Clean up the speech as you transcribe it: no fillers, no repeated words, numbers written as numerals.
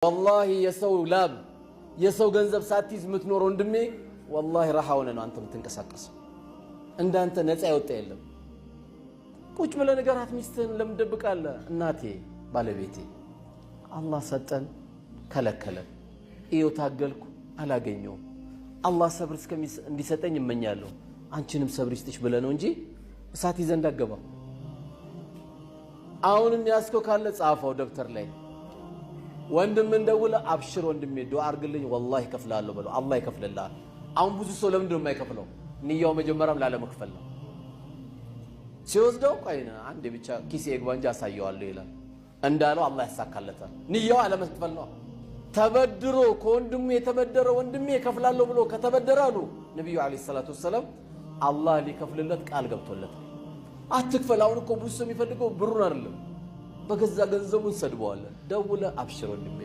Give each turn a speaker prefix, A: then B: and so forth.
A: والله የሰው ላብ የሰው ገንዘብ ሳትይዝ ምትኖር ወንድሜ والله راح ሆነ ነው አንተ ምትንቀሳቀሰው እንዳንተ ነፃ ይወጣ የለም ቁጭ ብለ ነገራት ሚስትህን ለምን ደብቃለህ እናቴ ባለቤቴ አላህ ሰጠን ከለከለን እዩ ታገልኩ አላገኘው አላህ ሰብር እንዲሰጠኝ እመኛለሁ አንቺንም ሰብር ይስጥሽ ብለ ነው እንጂ እሳት ይዘን እንዳገባ አሁንም ያስከው ካለ ጻፈው ደብተር ላይ ወንድም እንደውለ አብሽር ወንድሜ ዱዓ አርግልኝ والله ይከፍላለሁ ብለው አላህ ይከፍልልሃል አሁን ብዙ ሰው ለምን ነው የማይከፍለው ንያው መጀመሪያም ላለመክፈል ነው ሲወስደው ቆይና አንዴ ብቻ ኪሴ ይግባ እንጂ አሳየዋለሁ ይላል እንዳለው አላህ ያሳካለታል ንያው አለመክፈል ነው ተበድሮ ከወንድሙ የተበደረ ወንድሜ ይከፍላለሁ ብሎ ከተበደራሉ ነብዩ አለይሂ ሰላቱ ወሰለም አላህ ሊከፍልለት ቃል ገብቶለታል አትክፈል አሁን እኮ ብዙ ሰው የሚፈልገው ብሩን አይደለም በገዛ ገንዘቡን ሰድበዋል ደውለ አብሽር ወንድሜ